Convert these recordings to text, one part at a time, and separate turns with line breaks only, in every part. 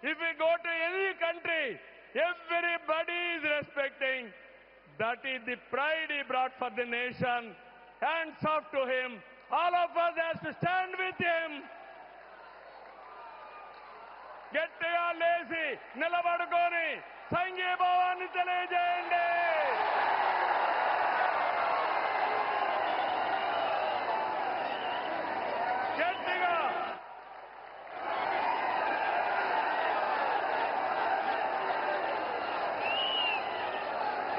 If we go to any country, everybody is respecting. That is the pride he brought for the nation. Hands off to him. All of us have to stand with him. గట్టిగా లేచి నిలబడుకొని సంఘీభావాన్ని తెలియజేయండి. గట్టిగా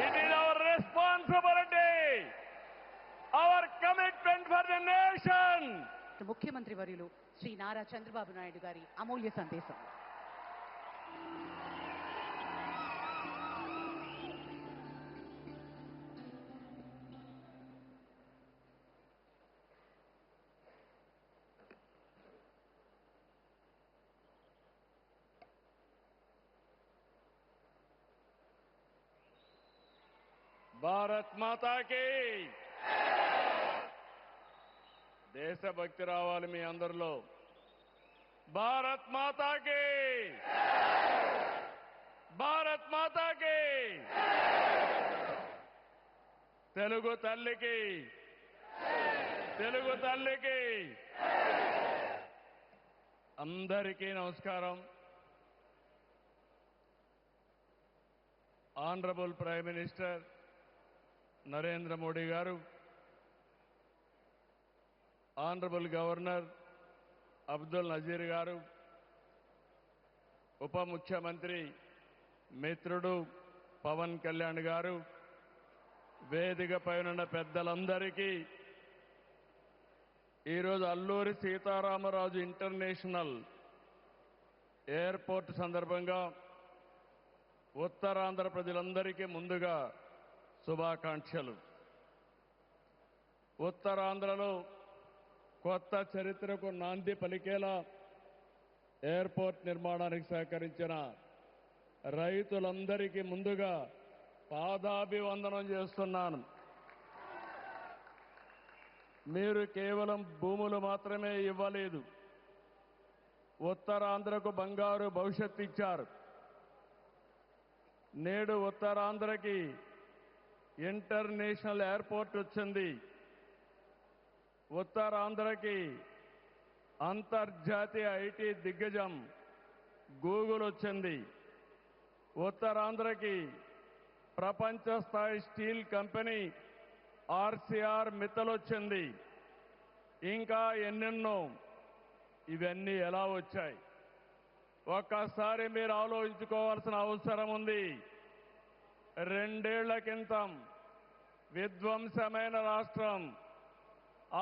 It is our responsibility, our commitment for the nation.
ముఖ్యమంత్రి వర్యులు శ్రీ నారా చంద్రబాబు నాయుడు గారి అమూల్య సందేశం.
భారత్ మాతాకి దేశభక్తి రావాలి మీ అందరిలో. భారత్ మాతాకి భారత్ మాతాకి తెలుగు తల్లికి తెలుగు తల్లికి అందరికీ నమస్కారం. Honourable prime minister Narendra Modi గారు, ఆనరబుల్ గవర్నర్ అబ్దుల్ నజీర్ గారు, ఉప ముఖ్యమంత్రి మిత్రుడు పవన్ కళ్యాణ్ గారు, వేదిక పైన పెద్దలందరికీ ఈరోజు అల్లూరి సీతారామరాజు ఇంటర్నేషనల్ ఎయిర్పోర్ట్ సందర్భంగా ఉత్తరాంధ్ర ప్రజలందరికీ ముందుగా శుభాకాంక్షలు. ఉత్తరాంధ్రలో కొత్త చరిత్రకు నాంది పలికేలా ఎయిర్పోర్ట్ నిర్మాణానికి సహకరించిన రైతులందరికీ ముందుగా పాదాభివందనం చేస్తున్నాను. మీరు కేవలం భూములు మాత్రమే ఇవ్వలేదు, ఉత్తరాంధ్రకు బంగారు భవిష్యత్తు ఇచ్చారు. నేడు ఉత్తరాంధ్రకి ఇంటర్నేషనల్ ఎయిర్పోర్ట్ వచ్చింది. ఉత్తరాంధ్రకి అంతర్జాతీయ ఐటీ దిగ్గజం గూగుల్ వచ్చింది. ఉత్తరాంధ్రకి ప్రపంచ స్థాయి స్టీల్ కంపెనీ ఆర్సీఆర్ మిత్తల్ వచ్చింది. ఇంకా ఎన్నెన్నో. ఇవన్నీ ఎలా వచ్చాయి? ఒక్కసారి మీరు ఆలోచించుకోవాల్సిన అవసరం ఉంది. 2 ఏళ్ల క్రితం విధ్వంసమైన రాష్ట్రం.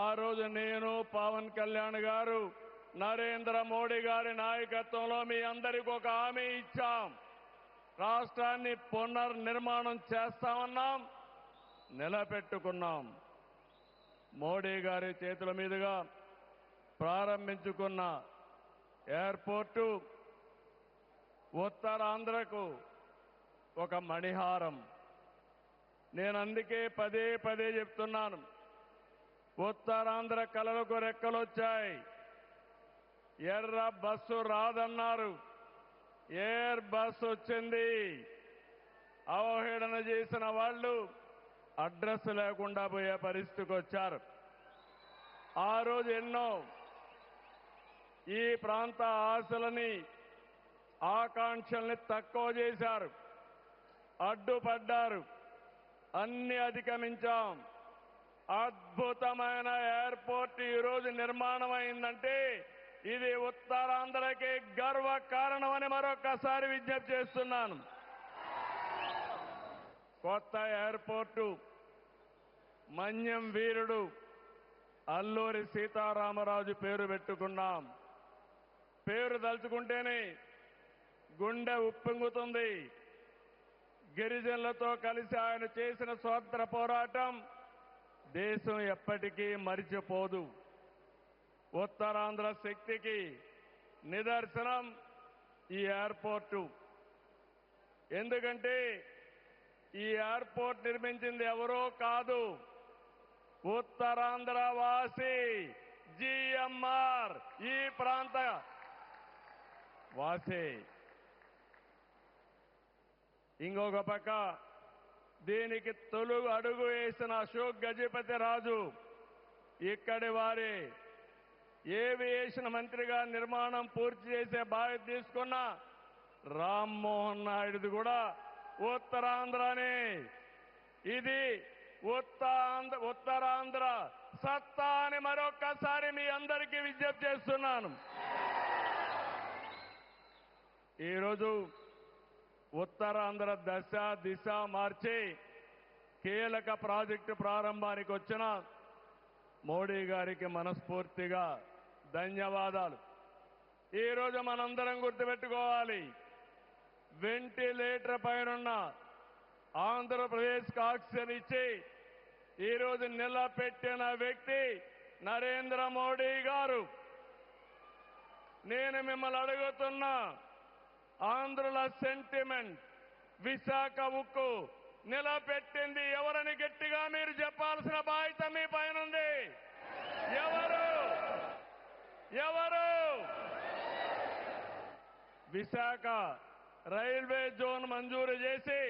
ఆ రోజు నేను, పవన్ కళ్యాణ్ గారు, నరేంద్ర మోడీ గారి నాయకత్వంలో మీ అందరికీ ఒక హామీ ఇచ్చాం. రాష్ట్రాన్ని పునర్నిర్మాణం చేస్తామన్నాం, నిలబెట్టుకున్నాం. మోడీ గారి చేతుల మీదుగా ప్రారంభించుకున్న ఎయిర్పోర్టు ఉత్తరాంధ్రకు ఒక మణిహారం. నేను అందుకే పదే పదే చెప్తున్నాను, ఉత్తరాంధ్ర కలలకు రెక్కలొచ్చాయి. ఎర్ర బస్సు రాదన్నారు, ఎయిర్ బస్సు వచ్చింది. అవహేళన చేసిన వాళ్ళు అడ్రస్ లేకుండా పోయే పరిస్థితికి వచ్చారు. ఆ రోజు ఎన్నో ఈ ప్రాంత ఆశలని, ఆకాంక్షల్ని తక్కువ చేశారు, అడ్డుపడ్డారు. అన్ని అధిగమించాం. అద్భుతమైన ఎయిర్పోర్ట్ ఈరోజు నిర్మాణం అయిందంటే ఇది ఉత్తరాంధ్రకి గర్వ కారణమని మరొకసారి విజ్ఞప్తి చేస్తున్నాను. కొత్త ఎయిర్పోర్టు మన్యం వీరుడు అల్లూరి సీతారామరాజు పేరు పెట్టుకున్నాం. పేరు తలుచుకుంటేనే గుండె ఉప్పొంగుతుంది. గిరిజనులతో కలిసి ఆయన చేసిన స్వాతంత్ర పోరాటం దేశం ఎప్పటికీ మరిచిపోదు. ఉత్తరాంధ్ర శక్తికి నిదర్శనం ఈ ఎయిర్పోర్టు. ఎందుకంటే ఈ ఎయిర్పోర్ట్ నిర్మించింది ఎవరో కాదు, ఉత్తరాంధ్ర వాసి జీఎంఆర్ ఈ ప్రాంత వాసి. ఇంకొక పక్క దీనికి తొలి అడుగు వేసిన అశోక్ గజపతి రాజు ఇక్కడి వారి ఏవియేషన్ మంత్రిగా నిర్మాణం పూర్తి చేసే బాధ్యత తీసుకున్న రామ్మోహన్ నాయుడుది కూడా ఉత్తరాంధ్రనే. ఇది ఉత్తరాంధ్ర సత్తా అని మరొక్కసారి మీ అందరికీ విజ్ఞప్తి చేస్తున్నాను. ఈరోజు ఉత్తరాంధ్ర దశ దిశ మార్చి కీలక ప్రాజెక్టు ప్రారంభానికి వచ్చిన మోడీ గారికి మనస్ఫూర్తిగా ధన్యవాదాలు. ఈరోజు మనందరం గుర్తుపెట్టుకోవాలి, వెంటిలేటర్ పైనున్న ఆంధ్రప్రదేశ్కి ఆక్సిజన్ ఇచ్చి ఈరోజు నిలబెట్టిన వ్యక్తి నరేంద్ర మోడీ గారు. నేను మిమ్మల్ని అడుగుతున్నా, ఆంధ్రుల సెంటిమెంట్ విశాఖ ఉక్కు నిలబెట్టింది ఎవరని గట్టిగా మీరు చెప్పాల్సిన బాధ్యత మీ పైనుంది. ఎవరు? విశాఖ రైల్వే జోన్ మంజూరు చేసి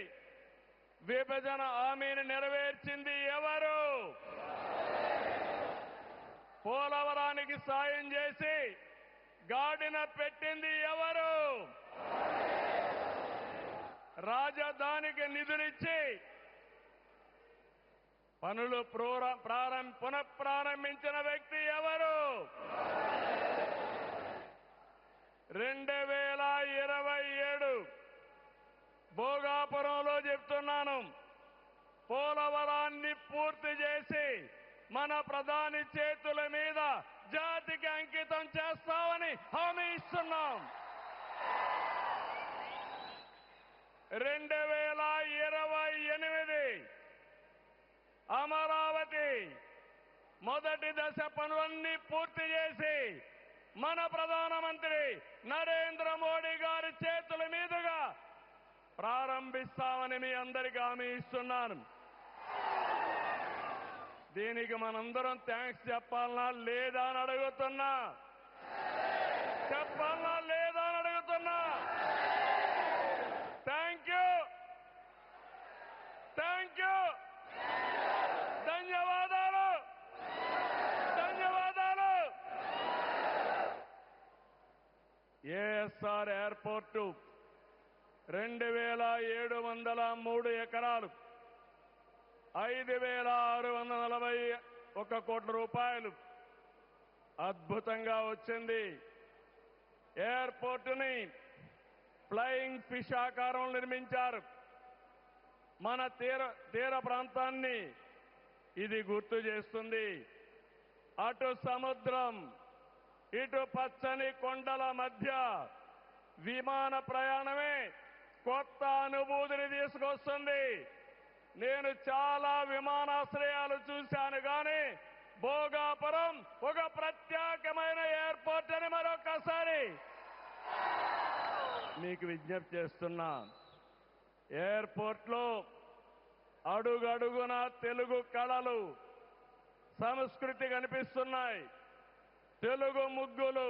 విభజన హామీని నెరవేర్చింది ఎవరు? పోలవరానికి సాయం చేసి గాడిన పెట్టింది ఎవరు? రాజధానికి నిధులిచ్చి పనులు పునఃప్రారంభించిన వ్యక్తి ఎవరు? 2027 భోగాపురంలో చెప్తున్నాను, పోలవరాన్ని పూర్తి చేసి మన ప్రధాని చేతుల మీద జాతికి అంకితం చేస్తామని హామీ ఇస్తున్నాం. 2028 అమరావతి మొదటి దశ పనులన్నీ పూర్తి చేసి మన ప్రధానమంత్రి నరేంద్ర మోడీ గారి చేతుల మీదుగా ప్రారంభిస్తామని మీ అందరికీ హామీ ఇస్తున్నాను. దీనికి మనందరం థ్యాంక్స్ చెప్పాలనా లేదా అని అడుగుతున్నా. చెప్పాలనా లేదా అని అడుగుతున్నా. Thank you. ధన్యవాదాలు. ఏఎస్ఆర్ ఎయిర్పోర్టు 2703 ఎకరాలు, 5641 కోట్ల రూపాయలు అద్భుతంగా వచ్చింది. ఎయిర్పోర్టుని ఫ్లయింగ్ ఫిష్ ఆకారంలో నిర్మించారు. మన తీర ప్రాంతాన్ని ఇది గుర్తు చేస్తుంది. అటు సముద్రం, ఇటు పచ్చని కొండల మధ్య విమాన ప్రయాణమే కొత్త అనుభూతిని తీసుకొస్తుంది. నేను చాలా విమానాశ్రయాలు చూశాను, కానీ భోగాపురం ఒక ప్రత్యేకమైన ఎయిర్పోర్ట్ అని మరొకసారి మీకు విజ్ఞప్తి చేస్తున్నా. ఎయిర్పోర్ట్లో అడుగడుగున తెలుగు కళలు, సంస్కృతి కనిపిస్తున్నాయి. తెలుగు ముగ్గులు,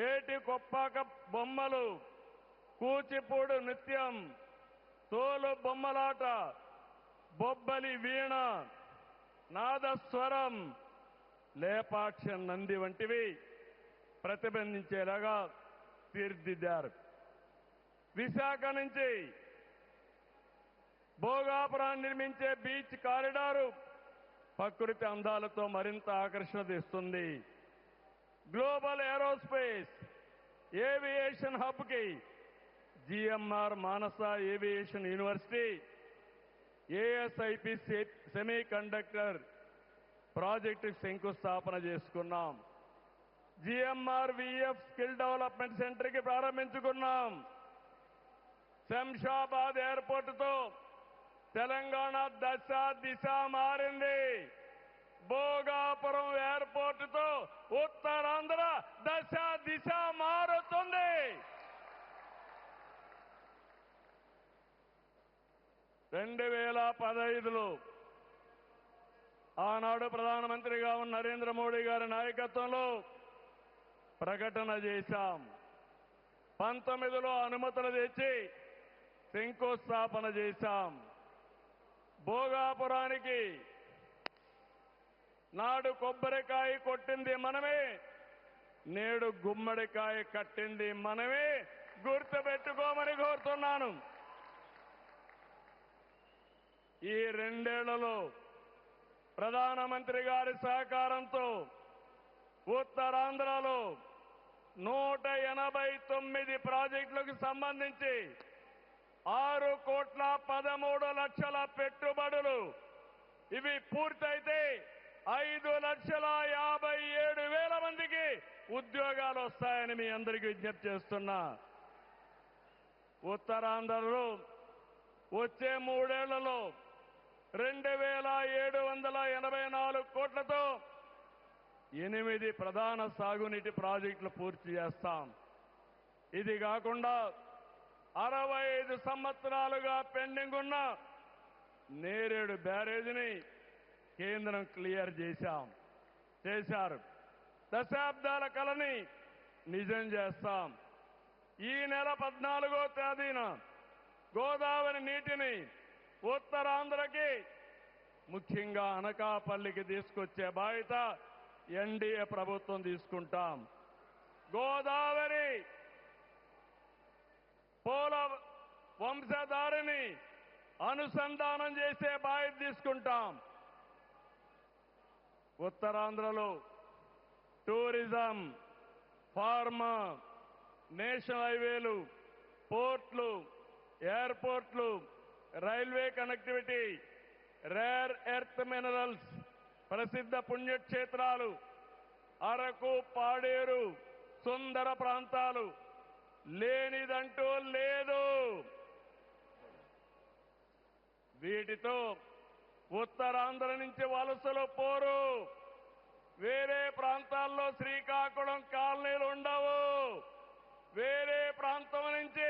ఏటి కొప్పాక బొమ్మలు, కూచిపూడి నృత్యం, తోలు బొమ్మలాట, బొబ్బలి వీణ, నాదస్వరం, లేపాక్ష నంది వంటివి ప్రతిబింబించేలాగా తీర్చిదిద్దారు. విశాఖ నుంచి భోగాపురాన్ని నిర్మించే బీచ్ కారిడారు ప్రకృతి అందాలతో మరింత ఆకర్షణ తెస్తుంది. గ్లోబల్ ఏరోస్పేస్ ఏవియేషన్ హబ్ కి GMR Mansas aviation university, ASIP semiconductor project శంకుస్థాపన చేసుకున్నాం. GMR VF skill development centre కి ప్రారంభించుకున్నాం. శంషాబాద్ ఎయిర్పోర్టుతో తెలంగాణ దశ దిశ మారింది. భోగాపురం ఎయిర్పోర్టుతో ఉత్తరాంధ్ర దశ దిశ మారుతుంది. 2015లో ఆనాడు ప్రధానమంత్రిగా ఉన్న నరేంద్ర మోడీ గారి నాయకత్వంలో ప్రకటన చేశాం. 19లో అనుమతులు తెచ్చి శంకుస్థాపన చేశాం. భోగాపురానికి నాడు కొబ్బరికాయ కొట్టింది మనమే, నేడు గుమ్మడికాయ కట్టింది మనమే. గుర్తుపెట్టుకోమని కోరుతున్నాను. ఈ 2 ఏళ్లలో ప్రధానమంత్రి గారి సహకారంతో ఉత్తరాంధ్రలో 189 ప్రాజెక్టులకు సంబంధించి 6,13,00,000 పెట్టుబడులు ఇవి పూర్తయితే 5,57,000 మందికి ఉద్యోగాలు వస్తాయని మీ అందరికీ విజ్ఞప్తి చేస్తున్నా. ఉత్తరాంధ్రలో వచ్చే 3 ఏళ్లలో 2,784 కోట్లతో 8 ప్రధాన సాగునీటి ప్రాజెక్టులు పూర్తి చేస్తాం. ఇది కాకుండా 65 సంవత్సరాలుగా పెండింగ్ ఉన్న నేరేడు బ్యారేజీని కేంద్రం క్లియర్ చేశారు. దశాబ్దాల కలని నిజం చేస్తాం. ఈ నెల 14వ తేదీన గోదావరి నీటిని ఉత్తరాంధ్రకి ముఖ్యంగా అనకాపల్లికి తీసుకొచ్చే బాధ్యత ఎన్డీఏ ప్రభుత్వం తీసుకుంటాం. గోదావరి పోల వంశధారిని అనుసంధానం చేసే బాధ్యత తీసుకుంటాం. ఉత్తరాంధ్రలో టూరిజం, ఫార్మా, నేషనల్ హైవేలు, పోర్ట్లు, ఎయిర్పోర్ట్లు, railway connectivity, rare earth minerals, ప్రసిద్ధ పుణ్యక్షేత్రాలు, అరకు, పాడేరు, సుందర ప్రాంతాలు లేనిదంటూ లేదు. వీటితో ఉత్తరాంధ్ర నుంచి వలసలు పోరు. వేరే ప్రాంతాల్లో శ్రీకాకుళం కాలనీలు ఉండవు. వేరే ప్రాంతం నుంచి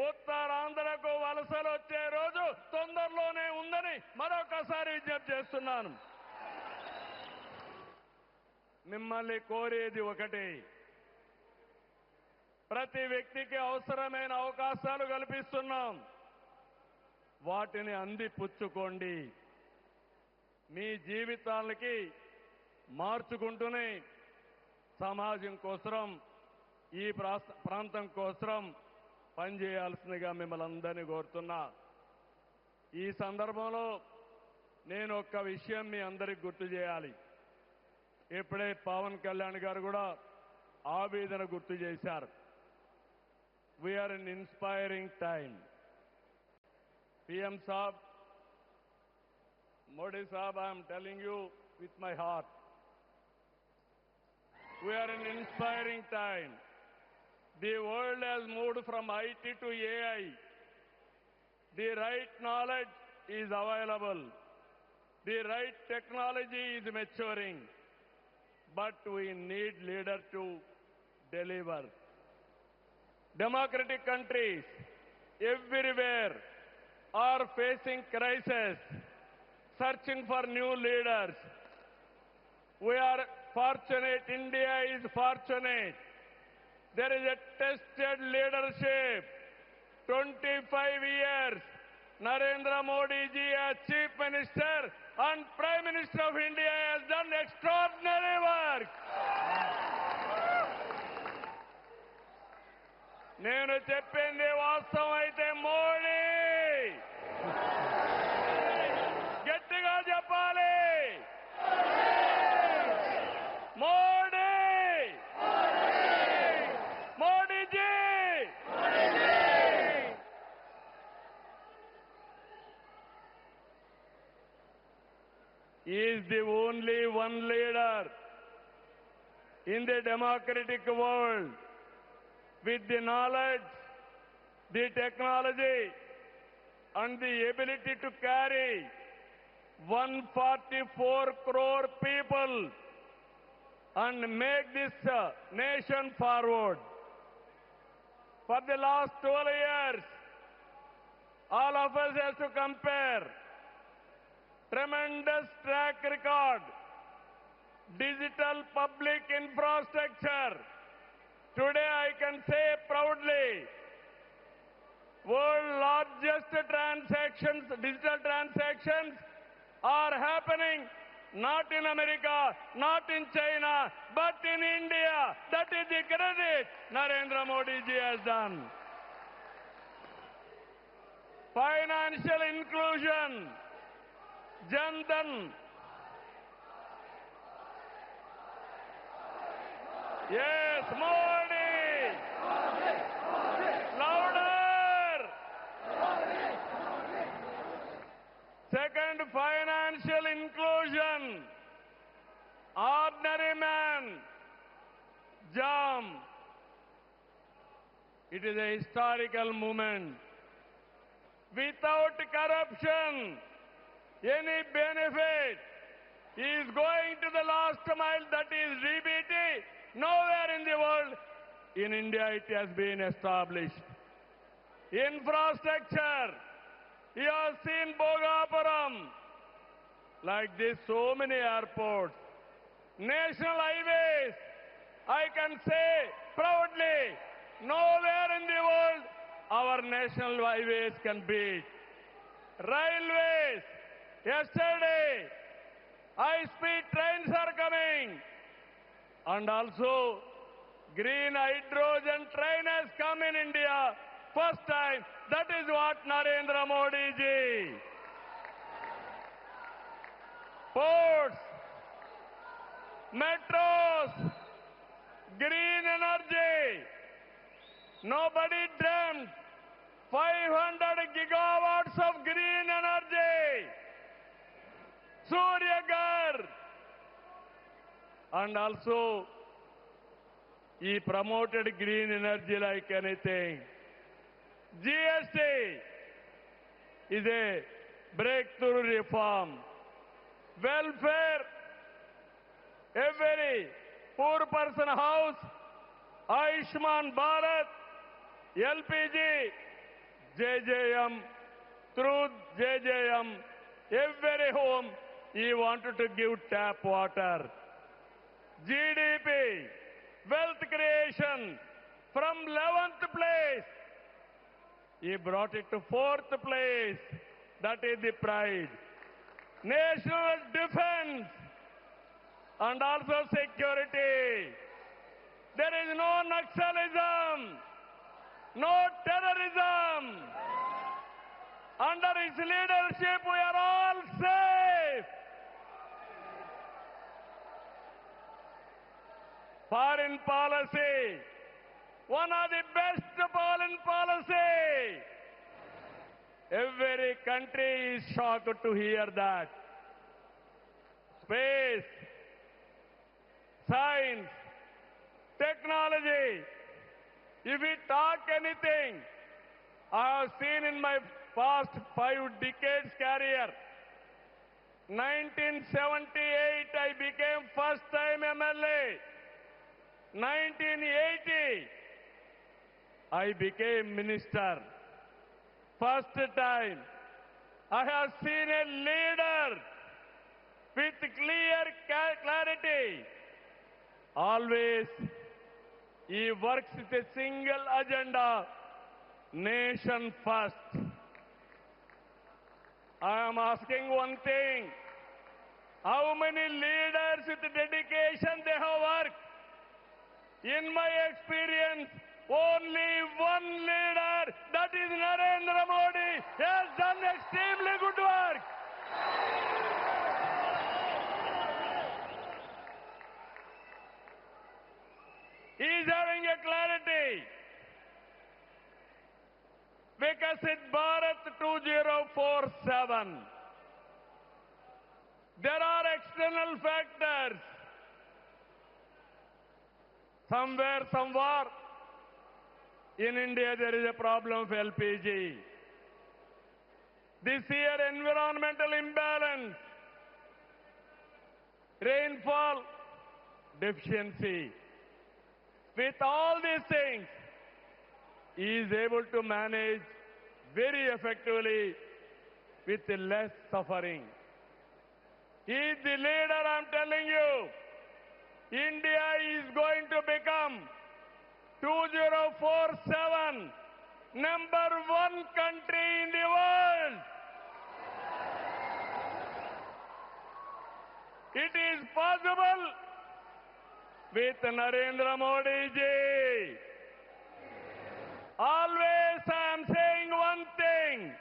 ఉత్తరాంధ్రకు వలసలు వచ్చే రోజు తొందరలోనే ఉందని మరొకసారి విజ్ఞప్తి చేస్తున్నాను. మిమ్మల్ని కోరేది ఒకటి, ప్రతి వ్యక్తికి అవసరమైన అవకాశాలు కల్పిస్తున్నాం. వాటిని అందిపుచ్చుకోండి. మీ జీవితాలకి మార్చుకుంటూనే సమాజం కోసం, ఈ ప్రాంతం కోసం పనిచేయాల్సిందిగా మిమ్మల్ని అందరినీ కోరుతున్నా. ఈ సందర్భంలో నేను ఒక్క విషయం మీ అందరికి గుర్తు చేయాలి. ఇప్పుడే పవన్ కళ్యాణ్ గారు కూడా ఆవేదన గుర్తు చేశారు. We are in inspiring time. PM Saab, Modi Saab, I am telling you with my heart. We are in inspiring time. The world has moved from IT to AI. The right knowledge is available. The right technology is maturing. But we need leaders to deliver. Democratic countries everywhere are facing crisis, searching for new leaders. We are fortunate, India is fortunate. There is a tested leadership. 25 years, Narendra Modi ji as Chief Minister and Prime Minister of India has done extraordinary work. నేను చెప్పింది వాస్తవం అయితే మోడీ గట్టిగా చెప్పాలి. Modi, Modiji. He is the only one leader in the democratic world with the knowledge, the technology, and the ability to carry 144 crore people and make this nation forward. For the last 12 years, all of us have to compare. Tremendous track record, digital public infrastructure. Today I can say proudly, world's largest digital transactions are happening not in America, not in China, but in India. That is the credit Narendra Modi ji has done. Financial inclusion, Jan Dhan. Yes, Modi! Louder! Second, financial inclusion. Ordinary man, JAM. It is a historical moment. Without corruption, any benefit is going to the last mile, that is DBT. Nowhere in the world, in India it has been established. Infrastructure, you have seen Bhogapuram, like this, so many airports. National highways, I can say proudly, nowhere in the world our national highways can beat. Railways, yesterday, high-speed trains are coming. And also, green hydrogen train has come in India. First time, that is what Narendra Modi ji. Ports, metros, green energy. Nobody dreamt 500 gigawatts of green energy. Surya Ghar. And also, he promoted green energy like anything. GST is a breakthrough reform. Welfare, every poor person house, Ayushman Bharat, LPG, JJM, through JJM, every home he wanted to give tap water. GDP, wealth creation, from 11th place, he brought it to 4th place. That is the pride. National defense and also security. There is no Naxalism, no terrorism. Under his leadership, we are all safe. Foreign policy, one of the best foreign policy. Every country is shocked to hear that. Space, science, technology. If we talk anything, I have seen in my past 5 decades career, 1978 I became first time MLA. 1980 I became minister. First time I have seen a leader with clear clarity. Always he works with a single agenda, nation first. I am asking one thing, how many leaders with dedication they have worked? In my experience, only one leader, that is Narendra Modi, has done extremely good work. He is having a clarity. Vikasit Bharat 2047. There are external factors. Somewhere, somewhere, in India there is a problem of LPG. This year, environmental imbalance, rainfall deficiency. With all these things, he is able to manage very effectively with less suffering. He is the leader, I'm telling you. India is going to become 2047 #1 country in the world. It is possible with Narendra Modi ji. Always I am saying one thing.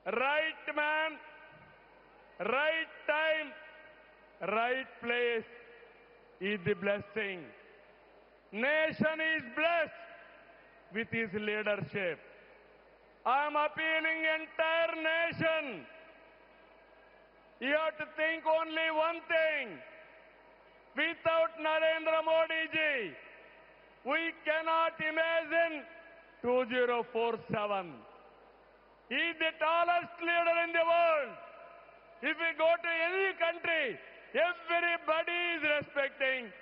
Right man, right time, right place is the blessing. Nation is blessed with his leadership. I am appealing entire nation. You have to think only one thing. Without Narendra Modi ji, we cannot imagine 2047. He is the tallest leader in the world. If we go to any country, everybody is respecting.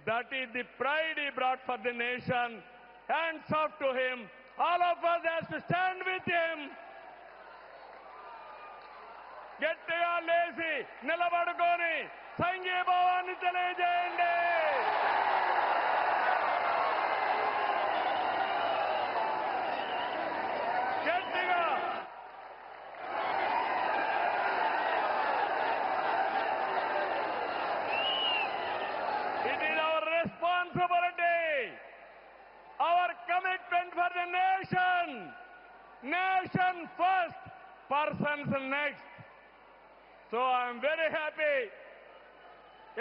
That is the pride he brought for the nation. Hands off to him. All of us have to stand with him. గట్టిగా లేచి నిలబడుకొని సంఘీభావాన్ని తెలియజేయండి. గట్టిగా it is our responsibility, our commitment for the nation. Nation first, persons next. So I am very happy.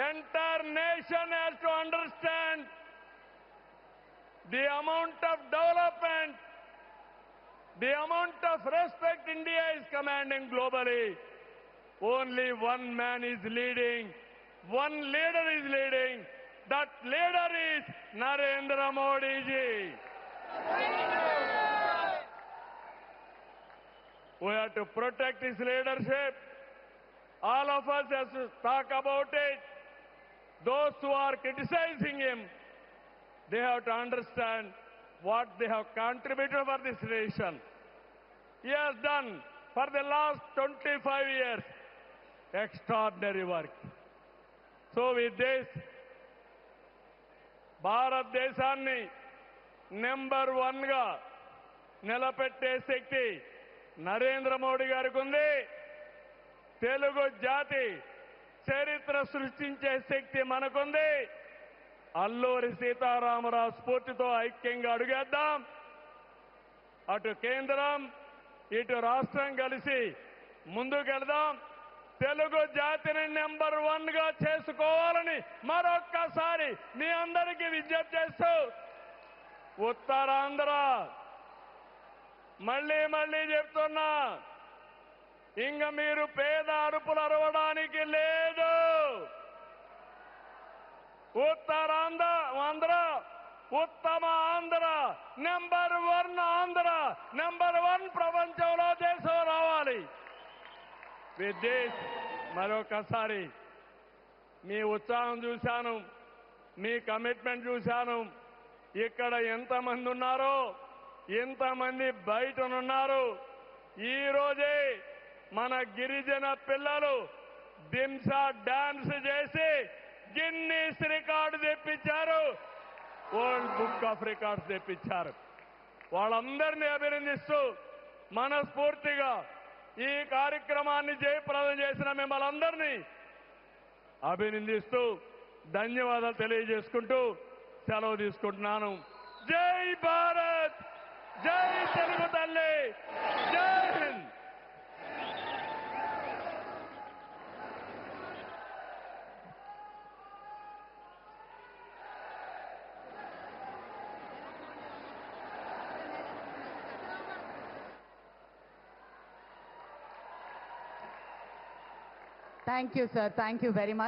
Entire nation has to understand the amount of development, the amount of respect India is commanding globally. Only one man is leading, one leader is leading. That leader is Narendra Modi ji. We have to protect his leadership. All of us have to talk about it. Those who are criticizing him, they have to understand what they have contributed for this nation. He has done for the last 25 years extraordinary work. So with this, భారతదేశాన్ని number 1 గా నిలబెట్టే శక్తి నరేంద్ర మోడీ గారికి ఉంది. తెలుగు జాతి చరిత్ర సృష్టించే శక్తి మనకుంది. అల్లూరి సీతారామరాజు స్ఫూర్తితో ఐక్యంగా అడుగేద్దాం. అటు కేంద్రం ఇటు రాష్ట్రం కలిసి ముందుకెళ్దాం. తెలుగు జాతిని నెంబర్ 1 గా చేసుకోవాలని మరొక్కసారి మీ అందరికీ విజ్ఞప్తి చేస్తూ, ఉత్తరాంధ్ర మళ్ళీ చెప్తున్నా, ఇంక మీరు పేద అరుపులు అరవడానికి లేదు. ఉత్తరాంధ్ర ఉత్తమ ఆంధ్ర, నెంబర్ 1 ఆంధ్ర, నెంబర్ 1 ప్రపంచంలో దేశం రావాలి. విత్ దిస్ మరొకసారి మీ ఉత్సాహం చూశాను, మీ కమిట్మెంట్ చూశాను. ఇక్కడ ఎంతమంది ఉన్నారో ఎంతమంది బయటనున్నారు. ఈ రోజే మన గిరిజన పిల్లలు దింసా డాన్స్ చేసి గిన్నీస్ రికార్డు తెప్పించారు, వరల్డ్ బుక్ ఆఫ్ రికార్డ్స్ తెప్పించారు. వాళ్ళందరినీ అభినందిస్తూ మనస్ఫూర్తిగా ఈ కార్యక్రమాన్ని జయప్రదం చేసిన మిమ్మల్ని అందరినీ అభినందిస్తూ ధన్యవాదాలు తెలియజేసుకుంటూ సెలవు తీసుకుంటున్నాను. జై భారత్, జై తెలుగు తల్లి, జై Hind.
Thank you, sir. Thank you very much.